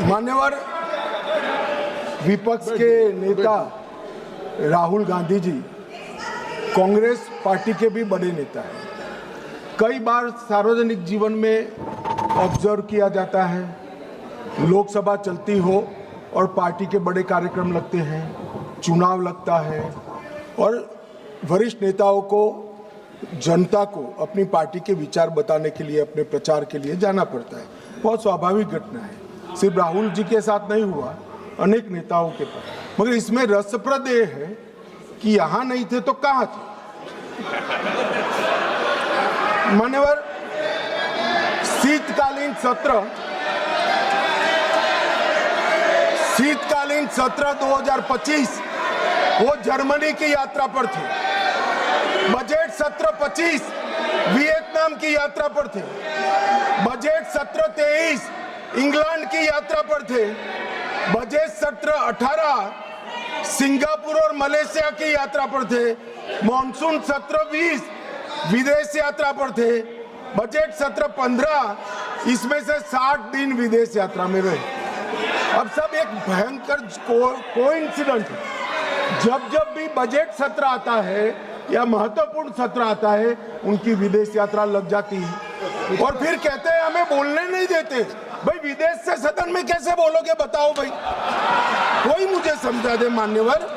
मान्यवर विपक्ष के नेता राहुल गांधी जी कांग्रेस पार्टी के भी बड़े नेता हैं। कई बार सार्वजनिक जीवन में ऑब्जर्व किया जाता है, लोकसभा चलती हो और पार्टी के बड़े कार्यक्रम लगते हैं, चुनाव लगता है और वरिष्ठ नेताओं को, जनता को अपनी पार्टी के विचार बताने के लिए, अपने प्रचार के लिए जाना पड़ता है। बहुत स्वाभाविक घटना है। सिर्फ राहुल जी के साथ नहीं हुआ, अनेक नेताओं के पास। मगर इसमें रसप्रद ये है कि यहां नहीं थे तो कहां थे? मान्यवर, शीतकालीन सत्र 2025 वो जर्मनी की यात्रा पर थे। बजट सत्र 25 वियतनाम की यात्रा पर थे। बजट सत्र 23 इंग्लैंड की यात्रा पर थे। बजट सत्र 18 सिंगापुर और मलेशिया की यात्रा पर थे। मॉनसून सत्र 20 विदेश यात्रा पर थे। बजट सत्र 15 इसमें से 60 दिन विदेश यात्रा में रहे। अब सब एक भयंकर कोइंसिडेंट है। जब भी बजट सत्र आता है या महत्वपूर्ण सत्र आता है, उनकी विदेश यात्रा लग जाती है और फिर कहते हैं हमें बोलने नहीं देते। भाई विदेश से सदन में कैसे बोलोगे बताओ भाई, कोई मुझे समझा दे। मान्यवर,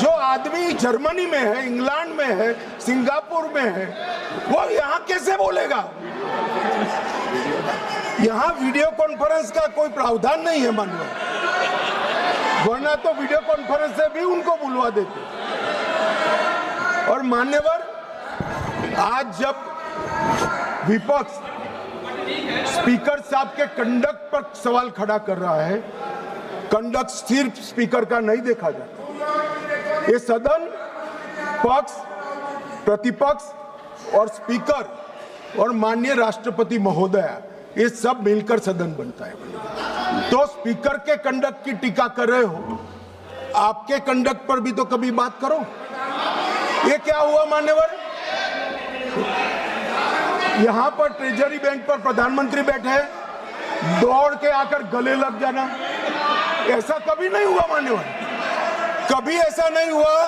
जो आदमी जर्मनी में है, इंग्लैंड में है, सिंगापुर में है, वो यहाँ कैसे बोलेगा? यहाँ वीडियो कॉन्फ्रेंस का कोई प्रावधान नहीं है मान्यवर, वरना तो वीडियो कॉन्फ्रेंस से भी उनको बुलवा देते। और मान्यवर, आज जब विपक्ष स्पीकर साहब के कंडक्ट पर सवाल खड़ा कर रहा है, कंडक्ट सिर्फ स्पीकर का नहीं देखा जाता। ये सदन पक्ष, प्रतिपक्ष और स्पीकर और माननीय राष्ट्रपति महोदया, ये सब मिलकर सदन बनता है। तो स्पीकर के कंडक्ट की टीका कर रहे हो, आपके कंडक्ट पर भी तो कभी बात करो। ये क्या हुआ मान्यवर? यहां पर ट्रेजरी बैंक पर प्रधानमंत्री बैठे हैं, दौड़ के आकर गले लग जाना, ऐसा कभी नहीं हुआ मान्यवर। कभी ऐसा नहीं हुआ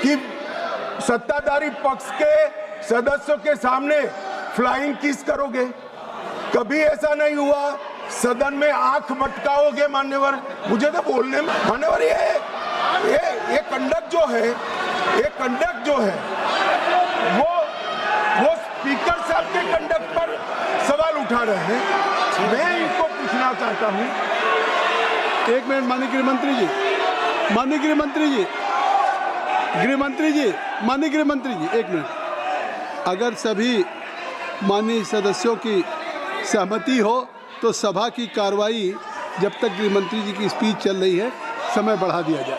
कि सत्ताधारी पक्ष के सदस्यों के सामने फ्लाइंग किस करोगे। कभी ऐसा नहीं हुआ सदन में आंख मटकाओगे मान्यवर। मुझे तो बोलने में मान्यवर, ये कंडक्ट जो है वो स्पीकर साहब के कंडक्ट पर सवाल उठा रहे हैं। मैं इनको पूछना चाहता हूं, एक मिनट। माननीय गृहमंत्री जी, एक मिनट। अगर सभी माननीय सदस्यों की सहमति हो तो सभा की कार्रवाई जब तक गृहमंत्री जी की स्पीच चल रही है समय बढ़ा दिया जाए।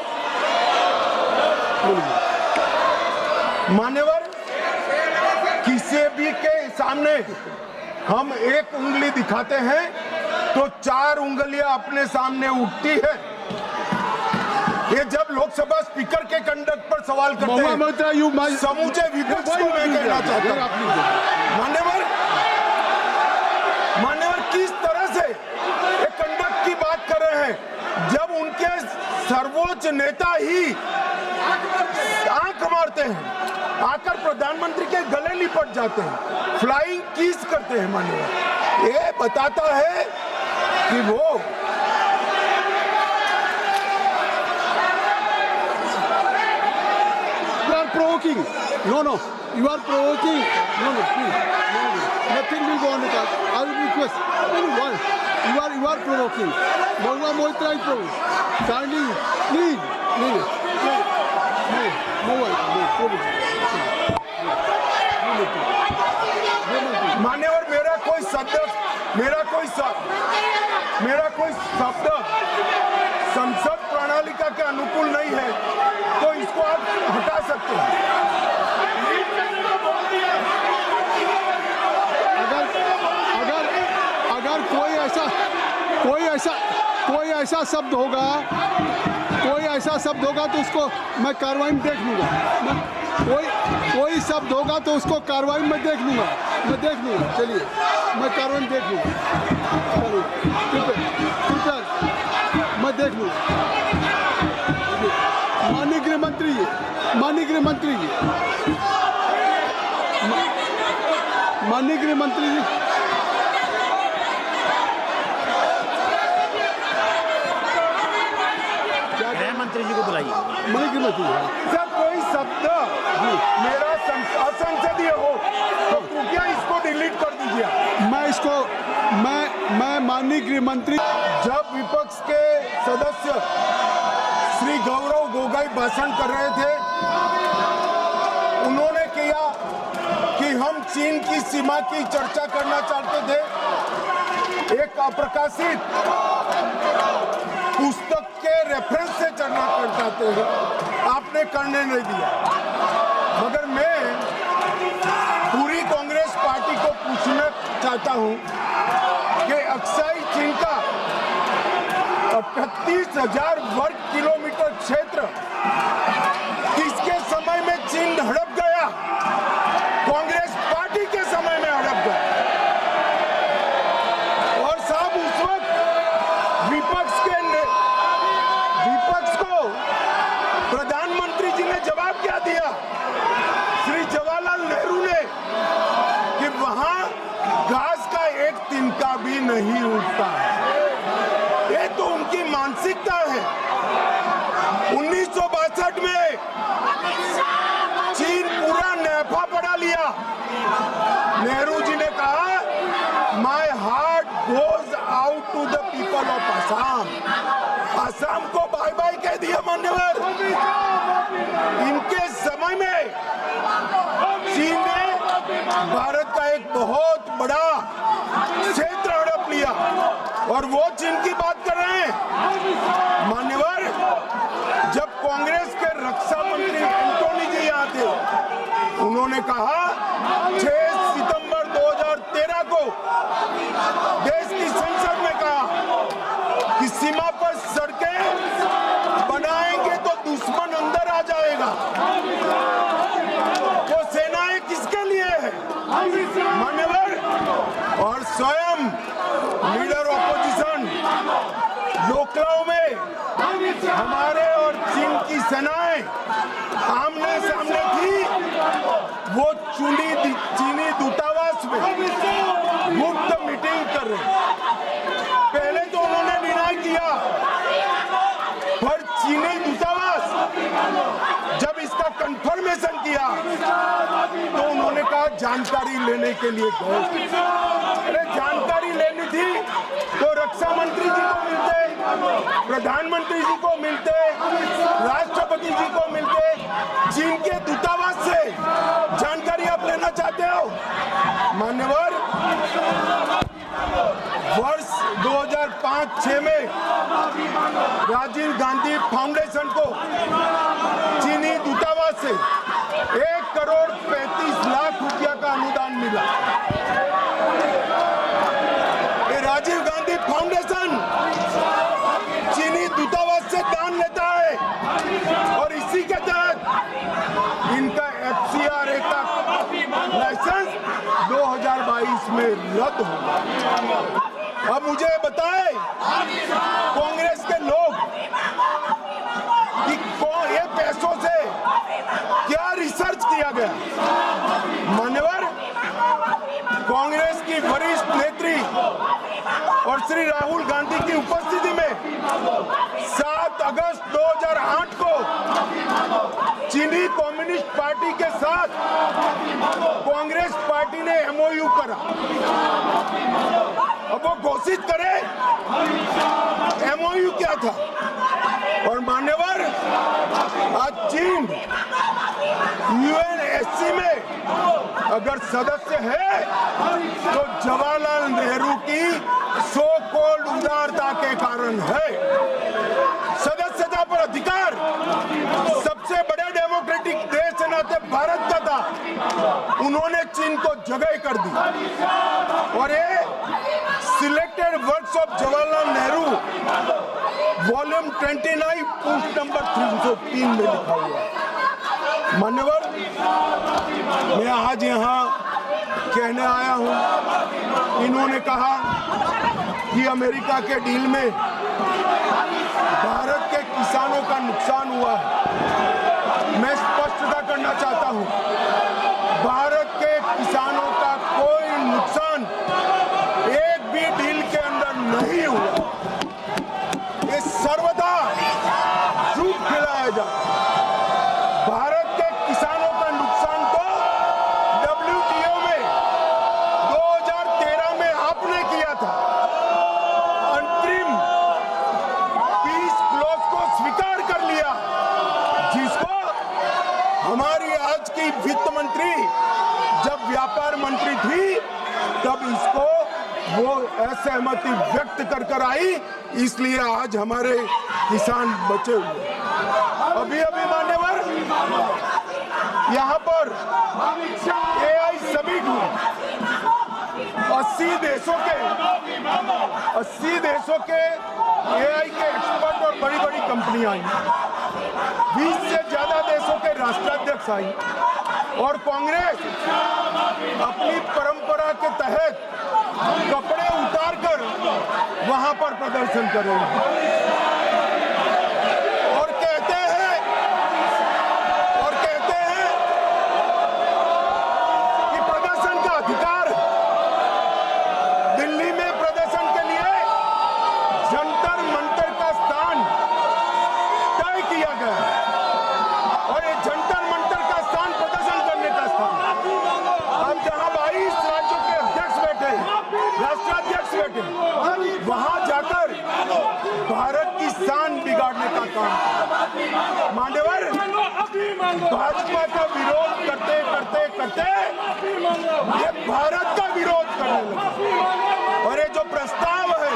मान्यवर, किसी भी के सामने हम एक उंगली दिखाते हैं तो 4 उंगलियां अपने सामने उठती है। ये जब लोकसभा स्पीकर के कंडक्ट पर सवाल करते हैं, समूचे विपक्ष को मैं कहना चाहता हूं मान्यवर, किस तरह से ये कंडक्ट की बात कर रहे हैं जब उनके सर्वोच्च नेता ही आंख मारते हैं, आकर प्रधानमंत्री के गले लिपट जाते हैं, फ्लाइंग किस करते हैं मान्यवर। ये बताता है कि वो provoking. No, you are provoking. No, please. Nothing will go on with that. I will request. You are provoking. Bhagwa Moitra is provoking. Kindly, please. मान्यवर, मेरा कोई शब्द संसद प्रणालिका के अनुकूल नहीं है, तो इसको आप हटा सकते हैं। अगर कोई ऐसा शब्द होगा तो उसको मैं कार्रवाई में देख लूंगा। कोई शब्द होगा तो उसको कार्रवाई में देख लूंगा। मैं देख लूँगा, चलिए मैं कार्रवाई देख लूँगा, चलिए कृपया मैं देख लूँगा। माननीय गृह मंत्री जी, माननीय गृह मंत्री जी, माननीय गृह मंत्री जी, गृह मंत्री जी को बुलाइए। माननीय गृह मंत्री जी, सर कोई शब्द मेरा असंसदीय हो तो कृपया इसको डिलीट कर दीजिए। मैं माननीय गृह मंत्री, जब विपक्ष के सदस्य श्री गौरव गोगोई भाषण कर रहे थे, उन्होंने किया कि हम चीन की सीमा की चर्चा करना चाहते थे। एक अप्रकाशित पुस्तक के रेफरेंस से चर्चा करना चाहते हैं, आपने करने नहीं दिया। मगर मैं पूरी कांग्रेस पार्टी को पूछना चाहता हूं कि अक्साई चीन का 38,000 वर्ग किलोमीटर क्षेत्र किसके समय में चीन हड़प गया? कांग्रेस पार्टी के समय में हड़प गया। और साहब उस वक्त विपक्ष को प्रधानमंत्री जी ने जवाब क्या दिया? श्री जवाहरलाल नेहरू ने कि वहां घास का एक तिनका भी नहीं उगता है। ये तो उनकी मानसिकता है। 1962 में चीन पूरा नफा बढ़ा लिया। नेहरू जी ने कहा my heart goes out to the people of Assam. Assam को बाय बाय कह दिया मान्यवर। इनके समय में चीन ने भारत का एक बहुत बड़ा क्षेत्र हड़प लिया और वो चीन की बात कर रहे हैं। मान्यवर, जब कांग्रेस के रक्षा मंत्री एंटोनी जी यहाँ थे, उन्होंने कहा 6 सितंबर 2013 को देश की संसद में कहा कि सीमा पर सड़कें बनाएंगे तो दुश्मन अंदर आ जाएगा। वो सेनाएं किसके लिए है मान्यवर? और स्वयं लीडर ऑपोजिशन लोकलाओं में हमारे और चीन की सेनाएं आमने सामने थी। वो चीनी दूतावास में मुफ्त मीटिंग कर रहे। पहले तो उन्होंने डिनाई किया, पर चीनी दूतावास जब इसका कंफर्मेशन किया तो उन्होंने कहा जानकारी लेने के लिए गए। अरे जानकारी लेनी थी तो रक्षा मंत्री जी को मिलते, प्रधानमंत्री जी को मिलते, राष्ट्रपति जी को मिलते। चीन के दूतावास से जानकारी आप लेना चाहते हो मान्यवर? वर्ष 2005-6 में राजीव गांधी फाउंडेशन को चीनी दूतावास से 1,35,00,000 रुपया का अनुदान मिला। ये राजीव गांधी फाउंडेशन चीनी दूतावास से दान लेता है और इसी के तहत इनका FCRA का लाइसेंस 2022 में रद्द होगा। अब मुझे बताएं कांग्रेस के लोग कि ये पैसों से क्या रिसर्च किया गया? मान्यवर, कांग्रेस की वरिष्ठ नेत्री और श्री राहुल गांधी की उपस्थिति में 7 अगस्त 2008 को चीनी कम्युनिस्ट पार्टी के साथ कांग्रेस पार्टी ने MOU करा। अब वो घोषित करे MOU क्या था। और मान्यवर, आज चीन UNSC में अगर सदस्य है तो जवाहरलाल नेहरू की सो कॉल्ड उदारता के कारण है। सदस्यता पर अधिकार सबसे बड़े डेमोक्रेटिक देश के नाते भारत का था, उन्होंने चीन को जगह कर दी। और ये selected works of Jawaharlal Nehru volume 29 post number 303 में लिखा हुआ है। मान्यवर, मैं आज यहाँ कहने आया हूं। इन्होंने कहा कि अमेरिका के डील में भारत के किसानों का नुकसान हुआ है। मैं स्पष्टता करना चाहता हूं, भारत के किसानों का कोई नुकसान एक भी डील के अंदर नहीं हुआ। ये सर्वदा झूठ फैलाया जाता है। भारत के किसानों का नुकसान तो WTO में 2013 में आपने किया था। अंतरिम पीस क्लॉज को स्वीकार कर लिया, जिसको हमारी आज की वित्त मंत्री जब व्यापार मंत्री थी तब इसको वो असहमति व्यक्त कर आई, इसलिए आज हमारे किसान बचे हुए। अभी मान्यवर यहाँ पर AI समिट हुई। 80 देशों के AI के एक्सपर्ट और बड़ी बड़ी कंपनियां आई। 20 से ज्यादा देशों के राष्ट्राध्यक्ष आई और कांग्रेस अपनी परंपरा के तहत कपड़े उतारकर वहां पर प्रदर्शन कर रहे हैं और कहते हैं कि प्रदर्शन का अधिकार है। दिल्ली में प्रदर्शन के लिए जंतर मंतर का स्थान तय किया गया और ये जंतर मंतर का स्थान प्रदर्शन करने का स्थान। अब जहां 22 राज्यों के अध्यक्ष बैठे हैं, राष्ट्राध्यक्ष बैठे हैं, वहां जाकर भारत की शान बिगाड़ने का काम। मान्यवर, भाजपा का विरोध करते ये भारत का विरोध करने लगे। और ये जो प्रस्ताव है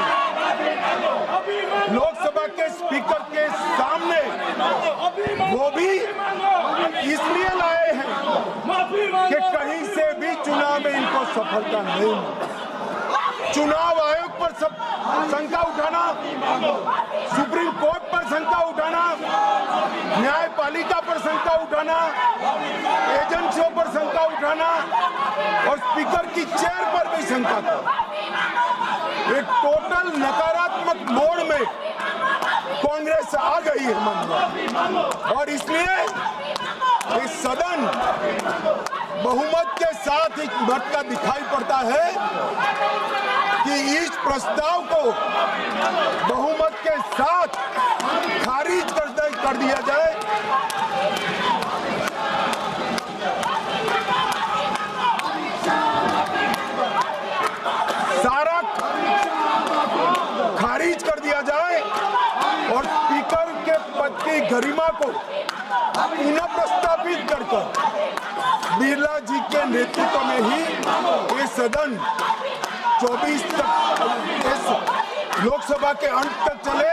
लोकसभा के स्पीकर के सामने, वो भी इसलिए लाए हैं कि कहीं से भी चुनाव में इनको सफलता नहीं मिली। चुनाव आयोग पर सब शंका उठाना, सुप्रीम कोर्ट पर शंका उठाना, न्यायपालिका पर शंका उठाना, एजेंसियों पर शंका उठाना और स्पीकर की चेयर पर भी शंका करना, एक टोटल नकारात्मक मोड़ में कांग्रेस आ गई है मन। और इसलिए ये सदन बहुमत के साथ एक बढ़ता दिखाई पड़ता है कि इस प्रस्ताव को बहुमत के साथ खारिज कर दिया जाए। सारा खारिज कर दिया जाए और स्पीकर के पद की गरिमा को पुनः प्रस्तावित कर बिरला जी के नेतृत्व में ही ये सदन 24 तक इस लोकसभा के अंत तक चले।